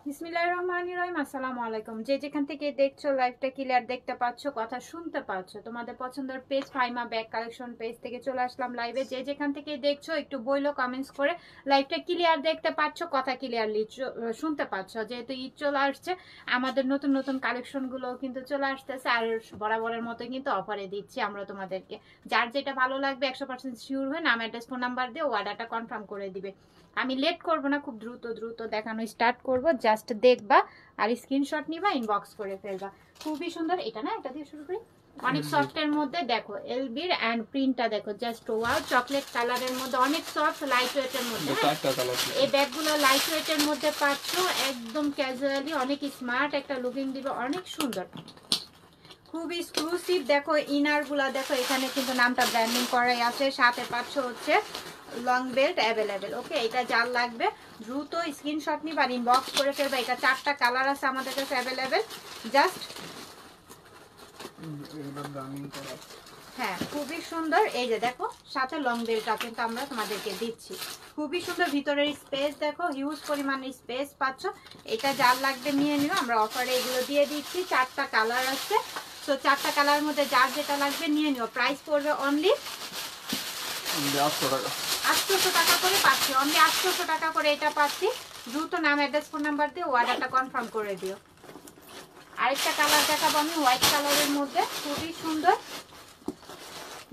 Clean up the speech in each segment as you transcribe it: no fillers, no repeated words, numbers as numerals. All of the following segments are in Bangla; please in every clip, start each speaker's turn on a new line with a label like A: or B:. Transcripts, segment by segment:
A: বিসমিল্লাহির রহমানির রহিম। আসসালামু আলাইকুম। যে যেখান থেকে দেখছো লাইভটা ক্লিয়ার দেখতে পাচ্ছো, কথা শুনতে পাচ্ছো, তোমাদের পছন্দের page Faima bag collection page থেকে চলে আসলাম লাইভে। যে যেখান থেকে দেখছো একটু বইলো কমেন্টস করে লাইভটা ক্লিয়ার দেখতে পাচ্ছো, কথা ক্লিয়ারলি শুনতে পাচ্ছো। যেহেতু ঈদ চলে আসছে, আমাদের নতুন নতুন কালেকশনগুলো কিন্তু চলে আসতেছে, আর বরাবরের মতো কিন্তু অফারে দিচ্ছি আমরা তোমাদেরকে। যার যেটা ভালো লাগবে 100% শিওর হয়ে নাম, অ্যাড্রেস, ফোন নাম্বার দিয়ে অর্ডারটা কনফার্ম করে দিবে। আমি লেট করব না, খুব দ্রুত দ্রুত দেখানো স্টার্ট করব। জাস্ট দেখবা আর স্ক্রিনশট নিবা, ইনবক্স করে ফেলবা। খুবই সুন্দর। এটা না, এটা দিয়ে শুরু করি। অনেক সফট এর মধ্যে দেখো, এলবির এন্ড প্রিন্টটা দেখো, জাস্ট ওয়াও। চকলেট কালারের মধ্যে অনেক সফট, লাইট ওয়েট এর মধ্যে। এই ব্যাগগুলো লাইট ওয়েট এর মধ্যে পাচ্ছো, একদম ক্যাজুয়ালি, অনেক স্মার্ট একটা লুকিং দিবে, অনেক সুন্দর, খুব এক্সক্লুসিভ। দেখো ইনার গুলা দেখো, এখানে কিন্তু নামটা ব্র্যান্ডিং করাই আছে। সাথে পাচ্ছ হচ্ছে লং বেল্ট অ্যাভেলেবেল। ওকে, এটা যার লাগবে দ্রুত স্ক্রিনশট নিবা, ইনবক্স করে ফেলবা। এটা 4টা কালার আছে আমাদের কাছে অ্যাভেলেবেল। জাস্ট হ্যাঁ, খুবই সুন্দর। এই যে দেখো, সাথে লং বেল্টটা কিন্তু আমরা তোমাদেরকে দিচ্ছি। খুবই সুন্দর। ভিতরের স্পেস দেখো, হিউজ পরিমাণের স্পেস পাচ্ছ। এটা যার লাগবে নিয়ে নিও, আমরা অফারে এগুলো দিয়ে দিচ্ছি। 4টা কালার আছে, তো 4টা কালারের মধ্যে যার যেটা লাগবে নিয়ে নিও। প্রাইস পড়বে অনলি 800 টাকা করে পাচ্ছি, অনলি 800 টাকা করে এটা পাচ্ছি। দ্রুত নাম, অ্যাড্রেস, ফোন নাম্বার দিয়ে অর্ডারটা কনফার্ম করে দিও। আরেকটা কালার দেখাবো আমি, হোয়াইট কালারের মধ্যে, খুবই সুন্দর।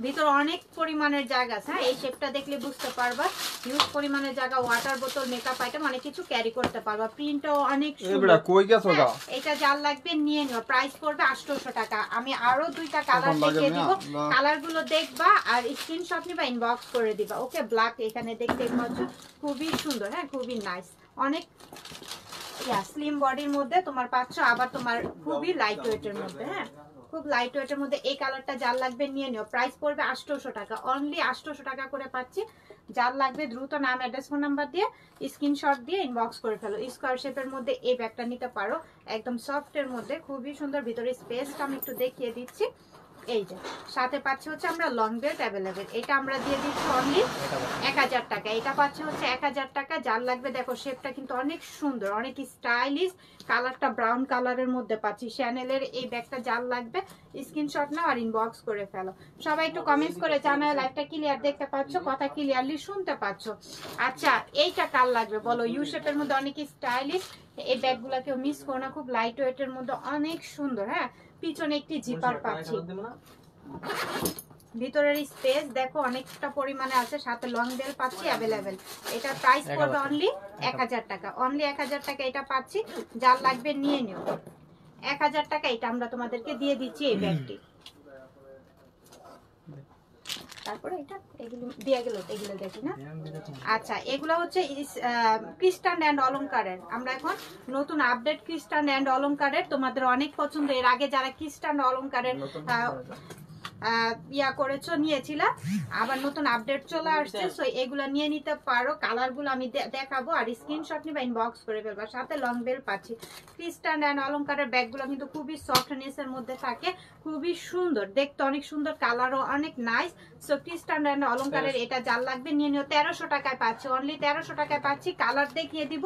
A: ভিতরে অনেক পরিমাণের জায়গা আছে। হ্যাঁ, এই শেপটা দেখলে বুঝতে পারবা, হিউজ পরিমাণের জায়গা। ওয়াটার বোতল, মেকআপ আইটেম অনেক কিছু ক্যারি করতে পারবা। প্রিন্টটাও অনেক সুন্দর। এটা যার লাগবে নিয়ে নিও। প্রাইস পড়বে 800 টাকা। আমি আরো 2টা কালার দেখিয়ে দিব, কালারগুলো দেখবা আর স্ক্রিনশট নিবা, ইনবক্স করে দিবা। ওকে, ব্ল্যাক এখানে দেখতে পাচ্ছ, খুবই সুন্দর। হ্যাঁ, খুবই নাইস, অনেক স্লিম বডির মধ্যে তোমার পাচ্ছ। আবার তোমার খুবই লাইট ওয়েটের মধ্যে। হ্যাঁ, খুব লাইট ওয়েটের মধ্যে। এই কালারটা যার লাগবে নিয়ে নিও। প্রাইস পড়বে 800 টাকা, অনলি 800 টাকা করে পাচ্ছি। যার লাগবে দ্রুত নাম, অ্যাড্রেস, ফোন নাম্বার দিয়ে স্ক্রিনশট দিয়ে ইনবক্স করে ফেলো। স্কোয়ার শেপের মধ্যে এই ব্যাগটা নিতে পারো, একদম সফট এর মধ্যে, খুবই সুন্দর। ভিতরে স্পেসটা আমি একটু দেখিয়ে দিচ্ছি। এই যে সাথে পাচ্ছি হচ্ছে আমরা লং বেল্ট অ্যাভেলেবেল। এটা আমরা দিয়ে দিচ্ছি অনলি 1000 টাকা। এটা পাচ্ছি হচ্ছে 1000 টাকা। যার লাগবে দেখো, শেপটা কিন্তু অনেক সুন্দর, অনেক স্টাইলিশ। কালারটা ব্রাউন কালারের মধ্যে পাচ্ছি। শ্যানেলের এই ব্যাগটা যার লাগবে স্ক্রিনশট নাও আর ইনবক্স করে ফেলো। সবাই একটু কমেন্টস করে জানায় লাইভটা ক্লিয়ার দেখতে পাচ্ছ, কথা ক্লিয়ারলি শুনতে পাচ্ছ। আচ্ছা, এইটা কার লাগবে বলো? ইউ শেপের মধ্যে অনেক স্টাইলিশ। এই ব্যাগগুলা কেউ মিস করো না, খুব লাইট ওয়েটের মধ্যে, অনেক সুন্দর। হ্যাঁ, পিছনে একটি জিপার পাচ্ছি। ভিতরের স্পেস দেখো অনেকটা পরিমাণে আছে, সাথে লং বেল পাচ্ছি অ্যাভেলেবেল। এটা প্রাইস পড়বে অনলি 1000 টাকা, অনলি 1000 টাকা এটা পাচ্ছি। যার লাগবে নিয়ে নিও। 1000 টাকা এটা আমরা তোমাদেরকে দিয়ে দিচ্ছি এই ব্যাগটি। তারপরে এটা এগুলো দিয়ে গেল, এগুলো দেখি না। আচ্ছা, এগুলো হচ্ছে ক্রিস্টান এন্ড অলংকারের। আমরা এখন নতুন আপডেট ক্রিস্টান এন্ড অলংকারের, তোমাদের অনেক পছন্দ। এর আগে যারা ক্রিস্টান অলংকারের ইয়া করেছো, নিয়েছিলা, আবার নতুন আপডেট চলে আসছে। সো এগুলা নিয়ে নিতে পারো। কালারগুলো আমি দেখাবো আর স্ক্রিনশট নিবা, ইনবক্স করে ফেলবা। সাথে লং বেল পাচ্ছি। ক্রিস্টান এন্ড অলংকারের ব্যাগগুলো কিন্তু খুবই সফটনেস এর মধ্যে থাকে, খুবই সুন্দর দেখতে, অনেক সুন্দর, কালারও অনেক নাইস। সো ক্রিস্টান এন্ড অলংকারের এটা যার লাগবে নিয়ে নিও। 1300 টাকায় পাচ্ছি, অনলি 1300 টাকায় পাচ্ছি। কালার দেখিয়ে দিব,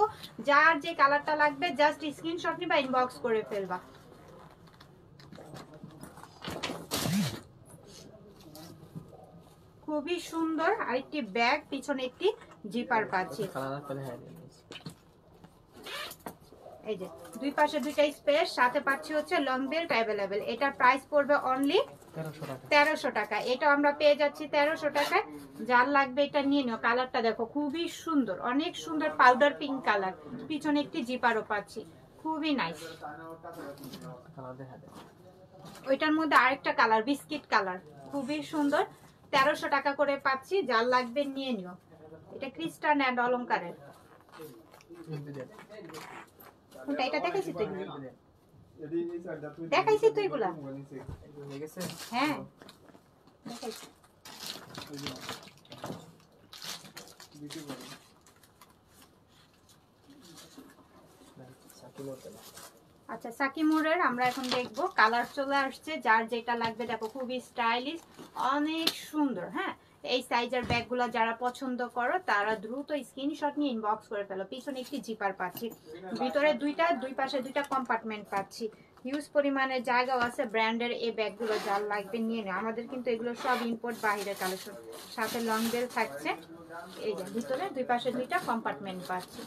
A: যার যে কালারটা লাগবে জাস্ট স্ক্রিনশট নিবা, ইনবক্স করে ফেলবা। খুবই সুন্দর আরেকটি ব্যাগ, পিছনে একটি জিপার পাচ্ছি। এই যে দুই পাশে দুইটা স্পেস, সাথে পাচ্ছি হচ্ছে লং বেল্ট অ্যাভেলেবেল। এটার প্রাইস পড়বে অনলি 1300 টাকা। এটা আমরা পেয়ে যাচ্ছি 1300 টাকায়। যার লাগবে এটা নিয়ে নিও। কালারটা দেখো, খুবই সুন্দর, অনেক সুন্দর, পাউডার পিঙ্ক কালার। পিছনে একটি জিপারও পাচ্ছি, খুবই নাইস। ওইটার মধ্যে আরেকটা কালার, বিস্কিট কালার, খুবই সুন্দর। 1300 টাকা করে পাচ্ছি। যার লাগবে নিয়ে নিও। এটা ক্রিস্টান এন্ড অলংকারের। এটা দেখাইছি তো, দেখাইছি তো এগুলা। হ্যাঁ, দেখাইছি। আচ্ছা, সাকিমুরের আমরা এখন দেখবো। কালার চলে আসছে, যার যেটা লাগবে দেখো, খুবই স্টাইলিশ, অনেক সুন্দর। হ্যাঁ, এই সাইজের ব্যাগগুলো যারা পছন্দ করো তারা দ্রুত স্ক্রিনশট নিয়ে ইনবক্স করে ফেলো। পিছনে একটি জিপার পাচ্ছি, ভিতরে দুইটা, দুই পাশে দুইটা কম্পার্টমেন্ট পাচ্ছি, হিউজ পরিমাণে জায়গাও আছে। ব্র্যান্ডের এই ব্যাগগুলো যার লাগবে নিয়ে নেয়। আমাদের কিন্তু এগুলো সব ইম্পোর্ট বাহিরের কালেকশন। সাথে লং বেল থাকছে, এই যে ভিতরে দুই পাশে দুইটা কম্পার্টমেন্ট পাচ্ছি।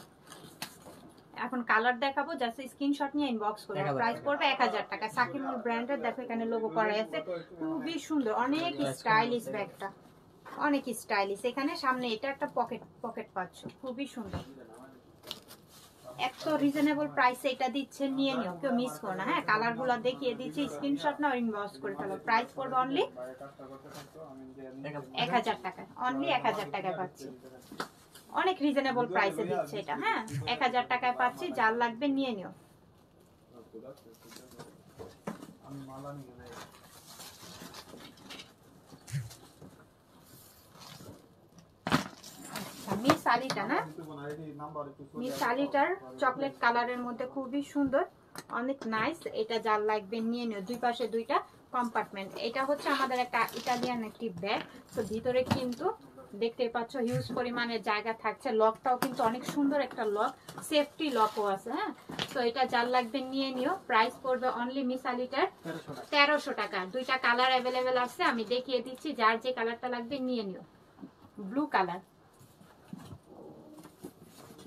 A: এখন কালার দেখাবো, জাস্ট স্ক্রিনশট নিয়ে ইনবক্স করবে। প্রাইস পড়বে 1000 টাকা। সাকিমুল ব্র্যান্ডের, দেখো এখানে লোগো করা আছে, খুবই সুন্দর, অনেক স্টাইলিশ ব্যাগটা, অনেক স্টাইলিশ। এখানে সামনে এটা একটা পকেট পাচ্ছ, খুবই সুন্দর। এত রিজনেবল প্রাইসে এটা দিচ্ছে, নিয়ে নিও, কেউ মিস করো না। হ্যাঁ, কালার গুলো দেখিয়ে দিচ্ছি, স্ক্রিনশট নাও, ইনবক্স করে ফেলো। প্রাইস পড়বে অনলি 1000 টাকা, অনলি 1000 টাকায় পাচ্ছি। অনেক রিজনেবল প্রাইসে দিচ্ছে এটা। হ্যাঁ, 1000 টাকায় পাচ্ছি, যার লাগবে নিয়ে নিও। মিস আলিটা না, মিস আলিটার চকলেট কালারের মধ্যে খুবই সুন্দর, অনেক নাইস। এটা যার লাগবে নিয়ে নিও। দুই পাশে দুইটা কম্পার্টমেন্ট। এটা হচ্ছে আমাদের একটা ইটালিয়ান একটি ব্যাগ। তো ভিতরে কিন্তু দেখতে পাচ্ছ হিউজ পরিমাণে জায়গা থাকছে। লকটাও কিন্তু অনেক সুন্দর একটা লক, সেফটি লকও আছে। হ্যাঁ, তো এটা যার লাগবে নিয়ে নিও। প্রাইস পড়বে অনলি মিস আলিটার 1300 টাকা। দুইটা কালার অ্যাভেলেবেল আছে, আমি দেখিয়ে দিচ্ছি, যার যে কালারটা লাগবে নিয়ে নিও। ব্লু কালার,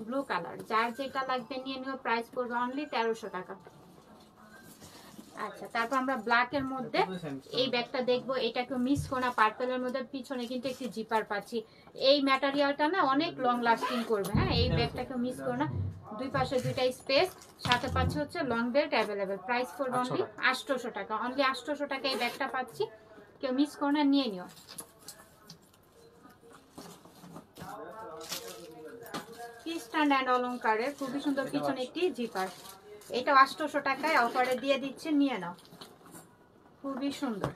A: ব্লু কালার, যার যেটা লাগবে নিয়ে নিও। প্রাইস পড়বে অনলি 1300 টাকা। আচ্ছা, তারপর আমরা ব্ল্যাক এর মধ্যে এই ব্যাগটা দেখবো। এটাকে মিস কোনা পার্পলের মধ্যে পিছনে কিন্তু একটি জিপার পাচ্ছি। এই ম্যাটেরিয়ালটা না অনেক লং লাস্টিং করবে। হ্যাঁ, এই ব্যাগটাকে মিস করো না। দুই পাশে দুইটা স্পেস, সাথে পাচ্ছি হচ্ছে লং বেল্ট অ্যাভেলেবেল। প্রাইস পড়বে অনলি 800 টাকা, অনলি 800 টাকা এই ব্যাগটা পাচ্ছি, কেউ মিস করো না, নিয়ে নিও। স্ট্যান্ড অ্যান্ড অলংকারের খুবই সুন্দর পিছনে একটি জিপার। এটা 800 টাকায় অফারে দিয়ে দিচ্ছে, নিয়ে নাও, খুবই সুন্দর।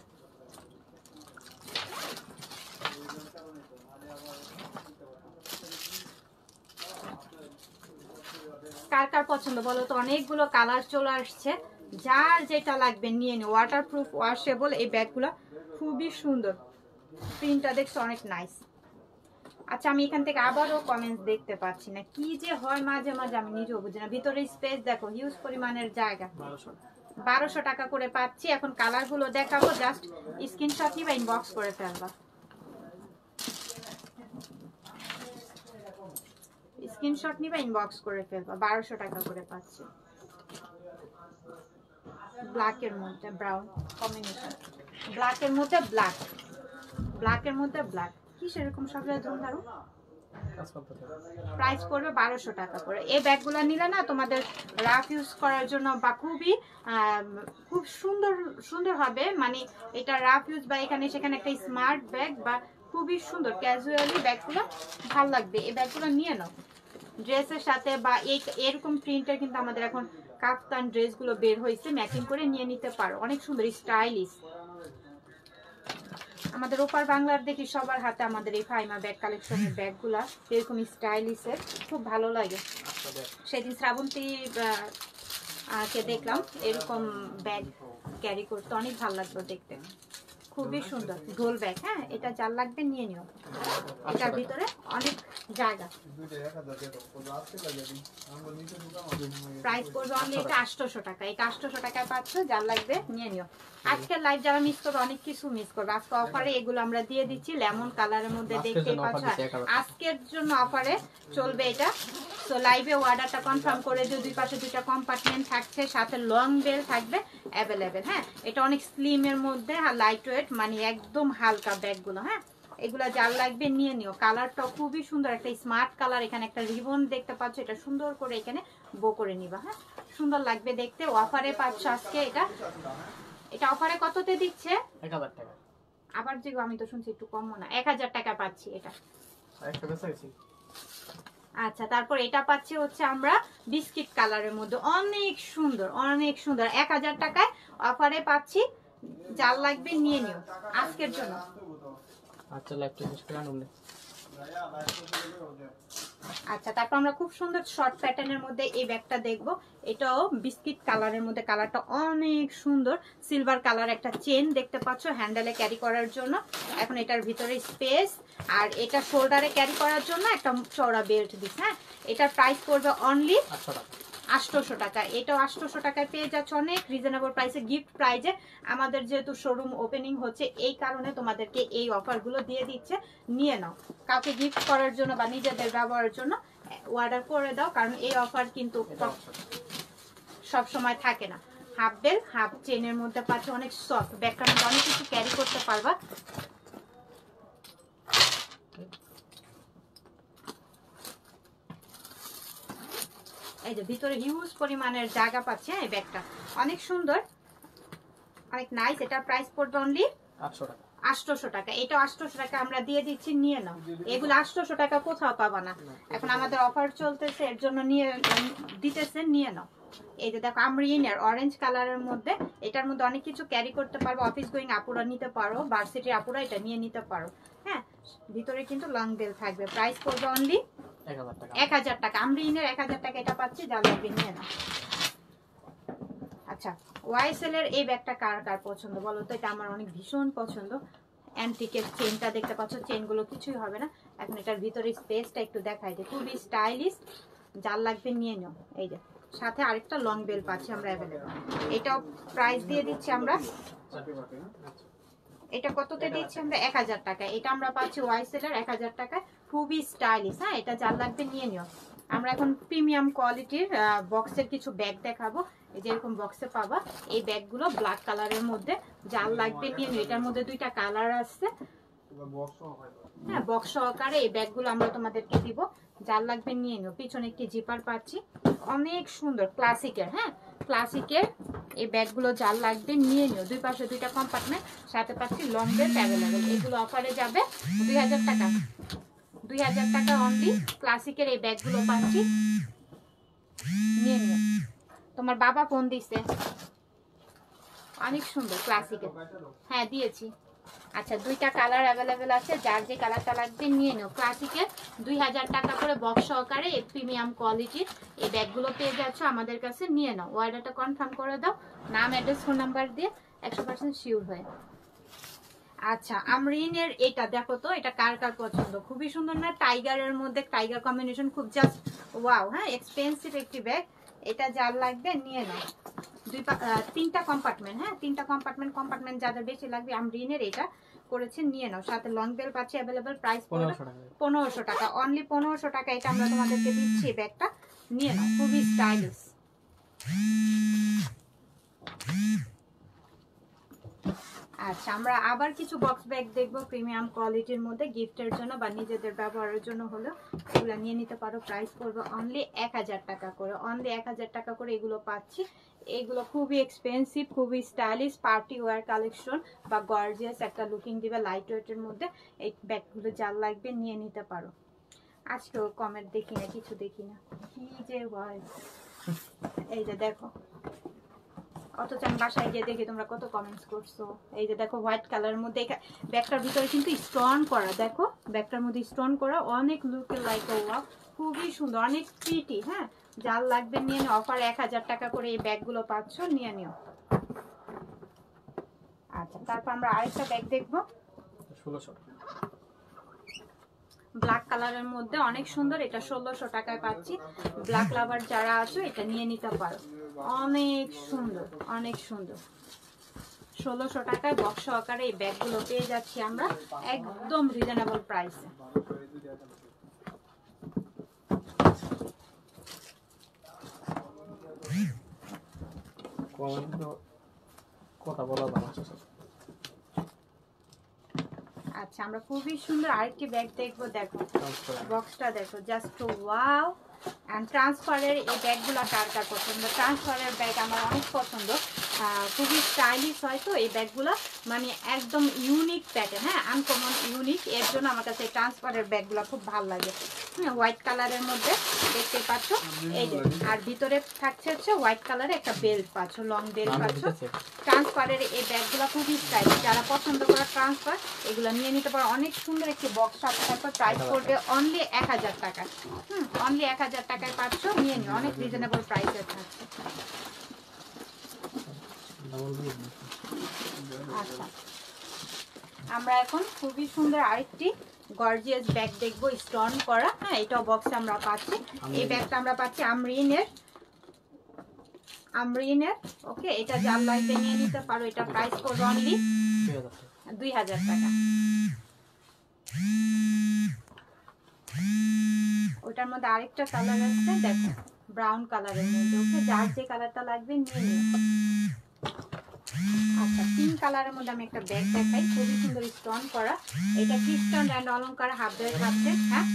A: কার কার পছন্দ বলো তো? অনেকগুলো কালার চলে আসছে, যার যেটা লাগবে নিয়ে নিও। ওয়াটারপ্রুফ, ওয়াশেবল এই ব্যাগগুলো খুবই সুন্দর। প্রিন্টটা দেখছো অনেক নাইস। আচ্ছা, আমি এখান থেকে আবারও কমেন্টস দেখতে পাচ্ছি না, কি যে হয় মাঝে মাঝে আমি নিজেও বুঝি না। ভিতরে স্পেস দেখো, হিউজ পরিমাণের জায়গা। 1200 টাকা করে পাচ্ছি। এখন কালার গুলো দেখাবো, জাস্ট স্ক্রিনশট নিবা, ইনবক্স করে ফেলবা। স্ক্রিনশট নিবা, ইনবক্স করে ফেলবা। 1200 টাকা করে পাচ্ছি। ব্ল্যাক এর মধ্যে ব্রাউন কম্বিনেশন, ব্ল্যাক এর মধ্যে ব্ল্যাক, ব্ল্যাক এর মধ্যে ব্ল্যাক, কি সেরকম সব ধরুন। প্রাইস পড়বে 1200 টাকা করে। এই ব্যাগগুলো নিলে না তোমাদের রাফ ইউজ করার জন্য বা খুব সুন্দর সুন্দর হবে। মানে এটা রাফ ইউজ বা এখানে সেখানে একটা স্মার্ট ব্যাগ বা খুবই সুন্দর ক্যাজুয়ালি ব্যাগগুলো ভাল লাগবে। এই ব্যাগগুলো নিয়ে নাও ড্রেসের সাথে, বা এরকম প্রিন্টের কিন্তু আমাদের এখন কাফতান ড্রেসগুলো বের হয়েছে, ম্যাচিং করে নিয়ে নিতে পারো। অনেক সুন্দর স্টাইলিশ। আমাদের ওপার বাংলার দেখি সবার হাতে আমাদের এই ফাইমা ব্যাগ কালেকশনের ব্যাগগুলা এরকম স্টাইলিশের, খুব ভালো লাগে। সেদিন শ্রাবন্তী কে দেখলাম এরকম ব্যাগ ক্যারি করতে, অনেক ভালো লাগলো দেখতে, খুবই সুন্দর গোল ব্যাগ। হ্যাঁ, এটা যার লাগবে নিয়ে নিও। এটার ভিতরে অনেক জায়গা। প্রাইস পড়বে অনলি এটা 800 টাকা। এটা 800 টাকায় পাচ্ছ, যার লাগবে নিয়ে নিও। আজকের লাইভ যারা মিস করবে, অনেক কিছু মিস করবে। আজকে অফারে এগুলো আমরা দিয়ে দিচ্ছি, লেমন কালারের মধ্যে দেখতে পাচ্ছ। আজকের জন্য অফারে চলবে এটা। তো লাইভে অর্ডারটা কনফার্ম করে দিও। দুই পাশে দুইটা কম্পার্টমেন্ট থাকছে, সাথে লং বেল থাকবে অ্যাভেলেবেল। হ্যাঁ, এটা অনেক স্লিমের মধ্যে, লাইট ওয়েট, মানে একদম হালকা ব্যাগগুলো। হ্যাঁ, এগুলা যার লাগবে নিয়ে নিও। কালারটা খুবই সুন্দর, একটা স্মার্ট কালার। এখানে একটা রিবন দেখতে পাচ্ছ, এটা সুন্দর করে এখানে বো করে নিবা। হ্যাঁ, সুন্দর লাগবে দেখতে। অফারে পাচ্ছ আজকে এটা। এটা অফারে কততে দিচ্ছে? 1000 টাকা। আবার যে আমি তো শুনছি একটু কম না, 1000 টাকা পাচ্ছি এটা। আচ্ছা, তারপর এটা পাচ্ছি হচ্ছে আমরা বিস্কিট কালারের মধ্যে, অনেক সুন্দর, অনেক সুন্দর। 1000 টাকায় অফারে পাচ্ছি, যার লাগবে নিয়ে নিও আজকের জন্য। আচ্ছা, লাইভটা শেষ করে আনুন। আচ্ছা, তারপর আমরা খুব সুন্দর শর্ট প্যাটার্নের মধ্যে এই ব্যাগটা দেখবো। এটাও বিস্কিট কালারের মধ্যে, কালারটা অনেক সুন্দর। সিলভার কালার একটা চেন দেখতে পাচ্ছ হ্যান্ডেলে ক্যারি করার জন্য। এখন এটার ভিতরে স্পেস, আর এটা শোল্ডারে ক্যারি করার জন্য একটা চওড়া বেল্ট দিচ্ছে। হ্যাঁ, এটার প্রাইস পড়বে অনলি 800 টাকা। এটাও 800 টাকায় পেয়ে যাচ্ছে, অনেক রিজনেবল প্রাইসে, গিফট প্রাইজে। আমাদের যেহেতু শোরুম ওপেনিং হচ্ছে এই কারণে তোমাদেরকে এই অফারগুলো দিয়ে দিচ্ছে, নিয়ে নাও। কাউকে গিফট করার জন্য বা নিজেদের ব্যবহারের জন্য অর্ডার করে দাও, কারণ এই অফার কিন্তু সব সময় থাকে না। হাফ বেল হাফ চেনের মধ্যে পাচ্ছে, অনেক সফট, ব্যাগটার মধ্যে অনেক কিছু ক্যারি করতে পারবা। এই যে ভিতরে হিউজ পরিমাণের জায়গা পাচ্ছে। এই ব্যাগটা অনেক সুন্দর, অনেক নাইস। এটা প্রাইস পড়বে অনলি 800 টাকা। এটা 800 টাকা আমরা দিয়ে দিচ্ছি, নিয়ে নাও। এগুলো 800 টাকা কোথাও পাবা না, এখন আমাদের অফার চলতেছে এর জন্য নিয়ে দিতেছে, নিয়ে নাও। এই যে দেখো আমরিনের অরেঞ্জ কালারের মধ্যে, এটার মধ্যে অনেক কিছু ক্যারি করতে পারবো। অফিস গোয়িং আপুরা নিতে পারো, ভার্সিটির আপুরা এটা নিয়ে নিতে পারো। হ্যাঁ, ভিতরে কিন্তু লং বেল থাকবে। প্রাইস পড়বে অনলি 1000 টাকা। আমরিনের 1000 টাকা এটা পাচ্ছি, যা লাগবে নিয়ে নাও। আচ্ছা, ওয়াইএসএল এর এই ব্যাগটা কার কার পছন্দ বলো তো? এটা আমার অনেক ভীষণ পছন্দ। অ্যান্টিকের চেনটা দেখতে পাচ্ছ, চেনগুলো কিছুই হবে না। এখন এটার ভিতরে স্পেসটা একটু দেখাই যে খুবই স্টাইলিশ, যার লাগবে নিয়ে নাও। এই যে সাথে আরেকটা লং বেল পাচ্ছি আমরা অ্যাভেলেবল। এটাও প্রাইস দিয়ে দিচ্ছি আমরা, এটা কততে দিচ্ছি আমরা? 1000 টাকা। এটা আমরা পাচ্ছি ওয়াইএসএল এর 1000 টাকায়, খুবই স্টাইলিশ। হ্যাঁ, এটা যার লাগবে নিয়ে নিও। আমরা এখন প্রিমিয়াম কোয়ালিটির বক্সের কিছু ব্যাগ দেখাবো। এই যে এরকম বক্সে পাবা এই ব্যাগগুলো, ব্ল্যাক কালারের মধ্যে, যার লাগবে নিয়ে নিও। এটার মধ্যে দুইটা কালার আছে। হ্যাঁ, বক্স সহকারে এই ব্যাগগুলো আমরা তোমাদেরকে দিব, যার লাগবে নিয়ে নিও। পিছনে একটি জিপার পাচ্ছি, অনেক সুন্দর ক্লাসিকের। হ্যাঁ, ক্লাসিকের এই ব্যাগগুলো যার লাগবে নিয়ে নিও। দুই পাশে দুইটা কম্পার্টমেন্ট, সাথে পাচ্ছি লং বেল্ট অ্যাভেলেবেল। এগুলো অফারে যাবে 2000 টাকা। 2000 টাকা অনলি ক্লাসিকের এই ব্যাগগুলো পাচ্ছি, নিয়ে নিও। তোমার বাবা ফোন দিছে, অনেক সুন্দর ক্লাসিকের। হ্যাঁ, দিয়েছি। আচ্ছা, দুইটা কালার অ্যাভেলেবেল আছে, যার যে কালারটা লাগবে নিয়ে নিও। ক্লাসিকের 2000 টাকা করে বক্স সহকারে এই প্রিমিয়াম কোয়ালিটির এই ব্যাগগুলো পেয়ে যাচ্ছ আমাদের কাছে, নিয়ে নাও। অর্ডারটা কনফার্ম করে দাও, নাম অ্যাড্রেস ফোন নাম্বার দিয়ে 100% শিওর হয়ে। আচ্ছা, আমরিনের এটা দেখো তো, এটা কার কার পছন্দ? খুবই সুন্দর না? টাইগারের মধ্যে টাইগার কম্বিনেশন, খুব জাস্ট ওয়াও। হ্যাঁ, এক্সপেন্সিভ একটি ব্যাগ। এটা যার লাগবে নিয়ে নাও। তিনটা কম্পার্টমেন্ট। হ্যাঁ, তিনটা কম্পার্টমেন্ট যাদের বেশি লাগবে আমরিনের এটা করেছে, নিয়ে নাও। সাথে লং বেল পাচ্ছি অ্যাভেলেবল। প্রাইস 1500 টাকা, অনলি 1500 টাকা। এটা আমরা তোমাদেরকে দিচ্ছি, ব্যাগটা নিয়ে নাও, খুবই স্টাইলিশ। আচ্ছা, আমরা আবার কিছু বক্স ব্যাগ দেখবো প্রিমিয়াম কোয়ালিটির মধ্যে, গিফটের জন্য বা নিজেদের ব্যবহারের জন্য হলেও এগুলো নিয়ে নিতে পারো। প্রাইস করবে অনলি 1000 টাকা করে, অনলি 1000 টাকা করে এগুলো পাচ্ছি। এগুলো খুবই এক্সপেন্সিভ, খুবই স্টাইলিশ পার্টি ওয়্যার কালেকশন বা গর্জিয়াস একটা লুকিং দিবে লাইট ওয়েটের মধ্যে। এই ব্যাগগুলো যার লাগবে নিয়ে নিতে পারো। আজকেও কমেন্ট দেখি না, কিছু দেখি না, কি যে হয়। এই যে দেখো, অথচ আমি বাসায় গিয়ে দেখি তোমরা কত কমেন্টস করছো। এই যে দেখো হোয়াইট কালারের মধ্যে, ব্যাগটার ভিতরে কিন্তু স্টোন করা, দেখো ব্যাগটার মধ্যে স্টোন করা, অনেক লুক লাইক ওয়াও, খুবই সুন্দর, অনেক প্রিটি। হ্যাঁ, যার লাগবে নিয়ে নিও। অফার 1000 টাকা করে এই ব্যাগগুলো পাচ্ছ, নিয়ে নিও। আচ্ছা, তারপর আমরা আরেকটা ব্যাগ দেখবো 1600 ব্ল্যাক কালারের মধ্যে, অনেক সুন্দর। এটা 1600 টাকায় পাচ্ছি। ব্ল্যাক লাভার যারা আছো এটা নিয়ে নিতে পারো, অনেক সুন্দর, অনেক সুন্দর। 1600 টাকায় বক্স সহকারে এই ব্যাগগুলো পেয়ে যাচ্ছি আমরা একদম রিজনেবল প্রাইসে। কথা বলা আচ্ছা, আমরা খুবই সুন্দর আরেকটি ব্যাগ দেখবো। দেখো বক্সটা দেখো, জাস্ট ওয়াও। এন্ড ট্রান্সফারের এই ব্যাগগুলো কার কার পছন্দ? ট্রান্সফারের ব্যাগ আমার অনেক পছন্দ। খুবই স্টাইলিশ হয়। তো এই ব্যাগগুলো মানে একদম ইউনিক প্যাটার্ন, হ্যাঁ, আনকমন ইউনিক, এর জন্য আমার কাছে ট্রান্সপারের ব্যাগগুলো খুব ভালো লাগে। হোয়াইট কালারের মধ্যে দেখতে পাচ্ছ এই যে, আর ভিতরে থাকছে হচ্ছে হোয়াইট কালারের একটা বেল্ট পাচ্ছ, লং বেল্ট পাচ্ছ। ট্রান্সপারের এই ব্যাগগুলো খুবই স্টাইলিশ, যারা পছন্দ করে ট্রান্সপার এগুলো নিয়ে নিতে পারো। অনেক সুন্দর একটি বক্স সাথে থাকবে, প্রাইস পড়বে অনলি 1000 টাকা। অনলি 1000 টাকায় পাচ্ছ, নিয়ে নিও, অনেক রিজনেবল প্রাইসে থাকছে। আচ্ছা, আমরা এখন খুবই সুন্দর আরেকটি গর্জিয়াস ব্যাগ দেখবো, স্টোন করা, হ্যাঁ, এটাও বক্সে আমরা পাচ্ছি। এই ব্যাগটা আমরা পাচ্ছি আমরিনের, ওকে, এটা যার লাগবে নিয়ে নিতে পারো। এটা প্রাইস পড়বে অনলি 2000 টাকা। ওটার মধ্যে আরেকটা কালার আছে, দেখো ব্রাউন কালারের মধ্যে, ওকে, যার যে কালারটা লাগবে নিয়ে নিও। আচ্ছা, পিঙ্ক কালারের মধ্যে আমি একটা ব্যাগ দেখাই, খুবই সুন্দর স্টোন করা। এটা ক্রিস্টান ব্র্যান্ড অলংকার হাফ ব্যাগ থাকছে, হ্যাঁ,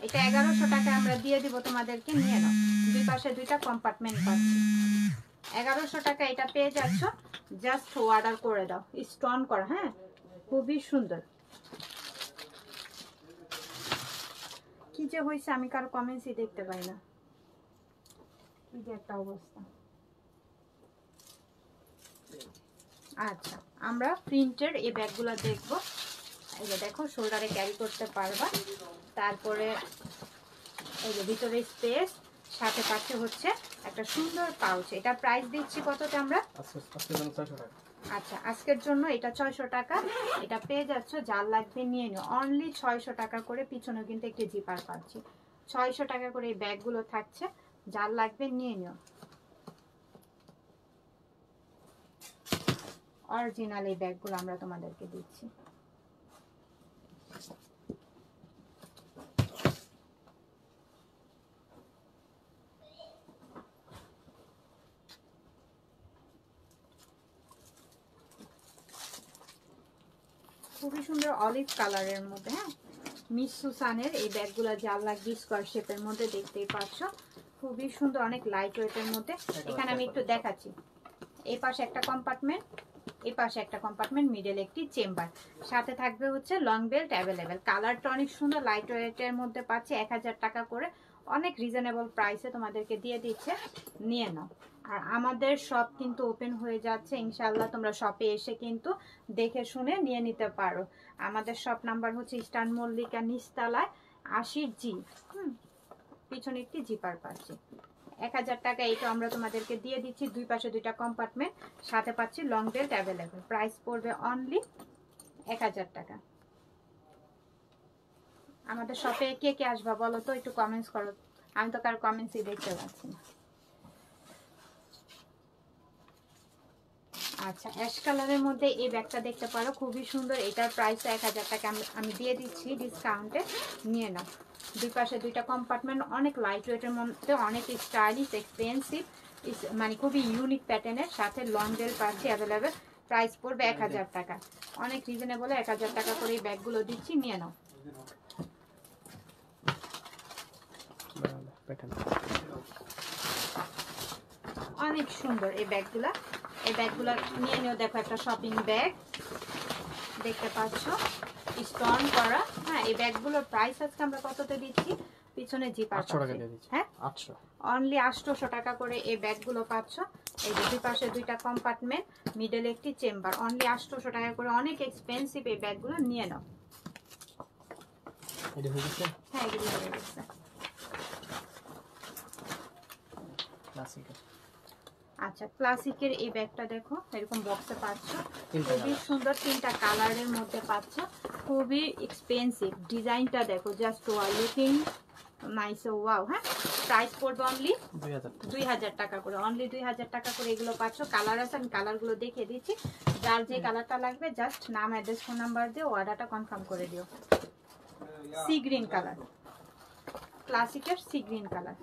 A: এটা 1100 টাকা আমরা দিয়ে দিব তোমাদেরকে, নিয়ে নাও। দুই পাশে দুইটা কম্পার্টমেন্ট পাচ্ছি, 1100 টাকা এটা পেয়ে যাচ্ছ। জাস্ট অর্ডার করে দাও, স্টোন করা, হ্যাঁ, খুবই সুন্দর। কি যে হয়েছে আমি কারো কমেন্টসই দেখতে পাই না, কি যে একটা অবস্থা। আচ্ছা, আমরা প্রিন্টের এই ব্যাগগুলো দেখবো। এই যে দেখো, শোল্ডারে ক্যারি করতে পারবা। তারপরে এই যে ভিতরে স্পেস, সাথে পাচ্ছে হচ্ছে একটা সুন্দর পাউচ। এটা প্রাইস দিচ্ছি কতটা আমরা? আচ্ছা, আজকের জন্য এটা 600 টাকা। এটা পেয়ে যাচ্ছ, যার লাগবে নিয়ে নিও, অনলি 600 টাকা করে। পিছনে কিন্তু একটি জিপার পাচ্ছি, 600 টাকা করে এই ব্যাগগুলো থাকছে, যার লাগবে নিয়ে নিও। অরিজিনাল এই ব্যাগগুলো আমরা তোমাদেরকে দিচ্ছি। খুবই সুন্দর অলিভ কালারের মধ্যে, হ্যাঁ, মিস সুসানের এই ব্যাগগুলো যার লাগবে স্কোয়ার শেপের মধ্যে, দেখতেই পাচ্ছ, খুবই সুন্দর, অনেক লাইট ওয়েটের মধ্যে। এখানে আমি একটু দেখাচ্ছি, এই পাশে একটা কম্পার্টমেন্ট, এই পাশে একটা কম্পার্টমেন্ট, মিডল একটি চেম্বার, সাথে থাকবে হচ্ছে লং বেল্ট অ্যাভেলেবেল। কালারটা অনেক সুন্দর, লাইট ওয়েটের মধ্যে পাচ্ছে, 1000 টাকা করে, অনেক রিজনেবল প্রাইসে তোমাদেরকে দিয়ে দিচ্ছে, নিয়ে নাও। আর আমাদের শপ কিন্তু ওপেন হয়ে যাচ্ছে ইনশাআল্লাহ, তোমরা শপে এসে কিন্তু দেখে শুনে নিয়ে নিতে পারো। আমাদের শপ নাম্বার হচ্ছে ইস্টার্ন মল্লিকা, নিচতলায় 80G, পিছনে একটি জিপার পাচ্ছি। 1000 টাকা এটা আমরা তোমাদেরকে দিয়ে দিচ্ছি, দুই পাশে দুইটা কম্পার্টমেন্ট, সাথে পাচ্ছি লং বেল্ট অ্যাভেলেবেল। প্রাইস পড়বে অনলি 1000 টাকা। আমাদের শপে কে কে আসবা বলো তো, একটু কমেন্টস করো, আমি তো কার কমেন্টসই দেখতে পাচ্ছি না। আচ্ছা, অ্যাশ কালারের মধ্যে এই ব্যাগটা দেখতে পারো, খুবই সুন্দর। এটার প্রাইস 1000 টাকা আমি দিয়ে দিচ্ছি ডিসকাউন্টে, নিয়ে নাও। দুই পাশে দুইটা কম্পার্টমেন্ট, অনেক লাইট ওয়েটের মধ্যে, অনেক স্টাইলিশ, এক্সপেন্সিভ, মানে খুবই ইউনিক প্যাটার্নের, সাথে লং বেল্ট পাচ্ছি অ্যাভেলেবেল। প্রাইস পড়বে 1000 টাকা, অনেক রিজনেবল, 1000 টাকা করে এই ব্যাগগুলো দিচ্ছি, নিয়ে নাও। অনেক সুন্দর এই ব্যাগগুলা, এই ব্যাগগুলো নিয়ে নিও। দেখো, একটা শপিং ব্যাগ দেখতে পাচ্ছ, স্টোন করা, হ্যাঁ, এই ব্যাগগুলোর প্রাইস আজকে আমরা কততে দিচ্ছি? পিছনে জিপার, হ্যাঁ, অনলি 800 টাকা করে এই ব্যাগগুলো পাচ্ছ। এই যে দুই পাশে দুইটা কম্পার্টমেন্ট, মিডল একটি চেম্বার, অনলি 800 টাকা করে, অনেক এক্সপেন্সিভ এই ব্যাগগুলো, নিয়ে নাও। হ্যাঁ, এগুলো হয়ে গেছে। আচ্ছা, ক্লাসিকের এই ব্যাগটা দেখো, এরকম বক্সে পাচ্ছ, খুবই সুন্দর, 3টা কালারের মধ্যে পাচ্ছ, খুবই এক্সপেন্সিভ। ডিজাইনটা দেখো, জাস্ট লুকিং নাইস, ওয়াও, হ্যাঁ। প্রাইস পড়বে অনলি 2000 টাকা করে, অনলি 2000 টাকা করে এগুলো পাচ্ছ। কালার আছে, আমি কালারগুলো দেখিয়ে দিচ্ছি, যার যে কালারটা লাগবে জাস্ট নাম, অ্যাড্রেস, ফোন নাম্বার দিয়ে অর্ডারটা কনফার্ম করে দিও। সি গ্রিন কালার, ক্লাসিকের সি গ্রিন কালার।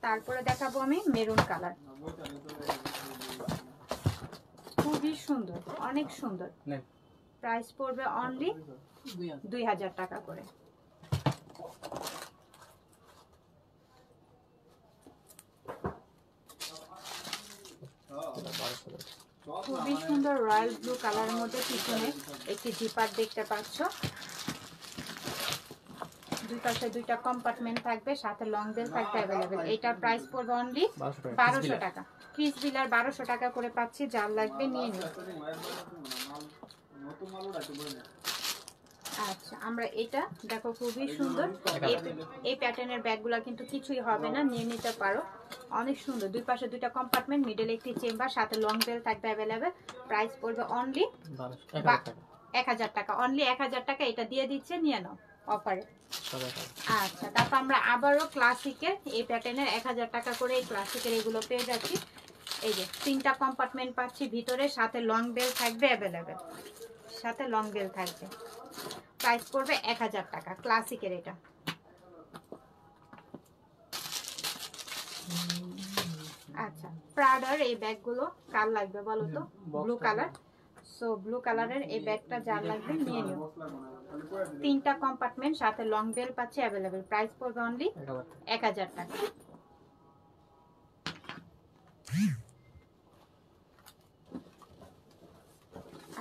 A: তারপরে দেখাবো আমি মেরুন কালার, খুবই সুন্দর, অনেক সুন্দর। প্রাইস পড়বে অনলি 2000 টাকা করে। খুবই সুন্দর রয়্যাল ব্লু কালারের মধ্যে পিছনে একটি জিপার দেখতে পাচ্ছ। দুই পাশে দুইটা কম্পার্টমেন্ট থাকবে, সাথে লং বেল থাকবে অ্যাভেলেবেল। এটার প্রাইস পড়বে অনলি 1200 টাকা। ক্রিস বিলার 1200 টাকা করে পাচ্ছি, যার লাগবে নিয়ে নিন। আচ্ছা, আমরা এটা দেখো খুবই সুন্দর, এই প্যাটার্নের ব্যাগগুলো কিন্তু কিছুই হবে না, নিয়ে নিতে পারো। অনেক সুন্দর, দুই পাশে দুইটা কম্পার্টমেন্ট, মিডলে একটি চেম্বার, সাথে লং বেল থাকবে অ্যাভেলেবেল। প্রাইস পড়বে অনলি 1000 টাকা। অনলি 1000 টাকা এটা দিয়ে দিচ্ছে, নিয়ে নাও অফারে। আচ্ছা, তারপর আমরা আবারও ক্লাসিকের এই প্যাটার্নের 1000 টাকা করে এই ক্লাসিকের এগুলো পেয়ে যাচ্ছি। এই যে 3টা কম্পার্টমেন্ট পাচ্ছি ভিতরে, সাথে লং বেল থাকবে অ্যাভেলেবেল, সাথে লং বেল থাকবে। প্রাইস পড়বে 1000 টাকা ক্লাসিকের এটা। আচ্ছা, প্রাডার এই ব্যাগগুলো কার লাগবে বলো তো? Blue colour. সো ব্লু কালারের এই ব্যাগটা যার লাগবে নিয়ে নিও। 3টা কম্পার্টমেন্ট, সাথে লং বেল পাচ্ছে অ্যাভেলেবেল। প্রাইস পড়বে অনলি 1000 টাকা।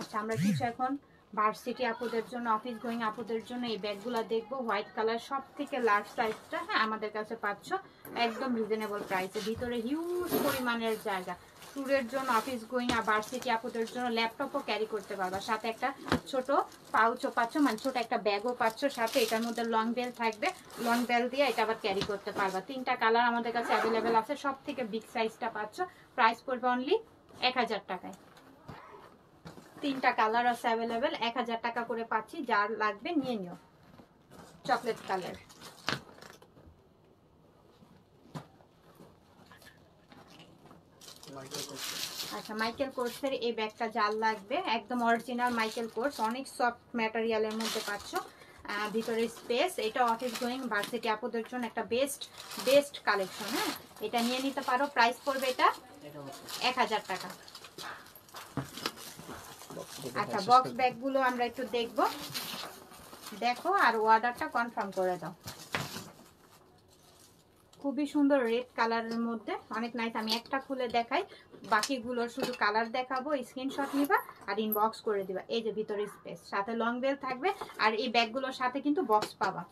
A: আচ্ছা, আমরা কিছু এখন ভার্সিটি আপুদের জন্য, অফিস গোয়িং আপুদের জন্য এই ব্যাগগুলো দেখবো। হোয়াইট কালার, সব থেকে লার্জ সাইজটা হ্যাঁ আমাদের কাছে পাচ্ছ একদম রিজনেবল প্রাইসে। ভিতরে হিউজ পরিমাণের জায়গা, ট্যুরের জন্য, অফিস গোয়িং আর ভার্সিটি আপুদের জন্য ল্যাপটপও ক্যারি করতে পারবা। সাথে একটা ছোট পাউচও পাচ্ছ, মানে ছোট একটা ব্যাগও পাচ্ছ সাথে। এটার মধ্যে লং বেল থাকবে, লং বেল দিয়ে এটা আবার ক্যারি করতে পারবা। 3টা কালার আমাদের কাছে অ্যাভেলেবেল আছে, সব থেকে বিগ সাইজটা পাচ্ছ। প্রাইস পড়বে অনলি 1000 টাকায়। 3টা কালার আছে অ্যাভেলেবেল, 1000 টাকা করে পাচ্ছি, যার লাগবে নিয়ে নিও। Chocolate colour. আচ্ছা, মাইকেল কোর্সের এই ব্যাগটা যার লাগবে, একদম অরিজিনাল মাইকেল কোর্স, অনেক সফট ম্যাটেরিয়ালের মধ্যে পাচ্ছ। ভিতরে স্পেস, এটা অফিস গোয়িং ভার্সিটি আপুদের জন্য একটা বেস্ট কালেকশন। হ্যাঁ, এটা নিয়ে নিতে পারো। প্রাইস পড়বে এটা 1000 টাকা। আচ্ছা, বক্স ব্যাগগুলো আমরা একটু দেখবো, দেখো আর অর্ডারটা কনফার্ম করে দাও। খুবই সুন্দর রেড কালারের মধ্যে, অনেক নাইস। আমি একটা খুলে দেখাই, বাকিগুলোর শুধু কালার দেখাবো, স্ক্রিনশট নিবা আর ইনবক্স করে দিবা। এই যে ভিতরে স্পেস, সাথে লং বেল থাকবে, আর এই ব্যাগগুলোর সাথে কিন্তু বক্স পাবা।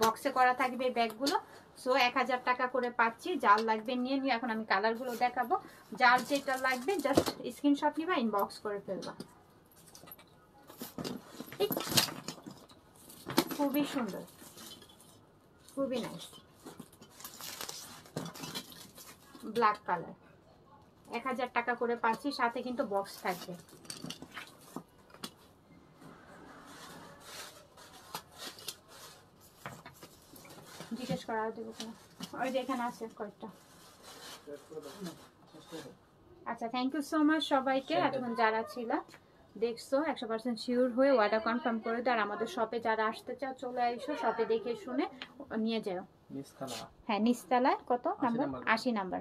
A: বক্সে করা থাকবে এই ব্যাগগুলো। সো 1000 টাকা করে পাচ্ছি, যার লাগবে নিয়ে নিও। এখন আমি কালারগুলো দেখাবো, যার যেটা লাগবে জাস্ট স্ক্রিনশট নিবা, ইনবক্স করে ফেলবা। খুবই সুন্দর, খুবই নাইস। ব্ল্যাক কালার, 1000 টাকা করে পাচ্ছি, সাথে কিন্তু বক্স থাকবে। জিজ্ঞেস করা দেবো কিনা, ওই যে এখানে আছে কয়েকটা। আচ্ছা, থ্যাংক ইউ সো মাচ সবাইকে, এতক্ষণ যারা ছিল দেখছো 100% শিওর হয়ে অর্ডার কনফার্ম করে দাও। আর আমাদের শপে যারা আসতে চাও চলে আইসো, শপে দেখে শুনে নিয়ে যাও। হ্যাঁ, নিচতলায় কত নাম্বার? 80 নাম্বার।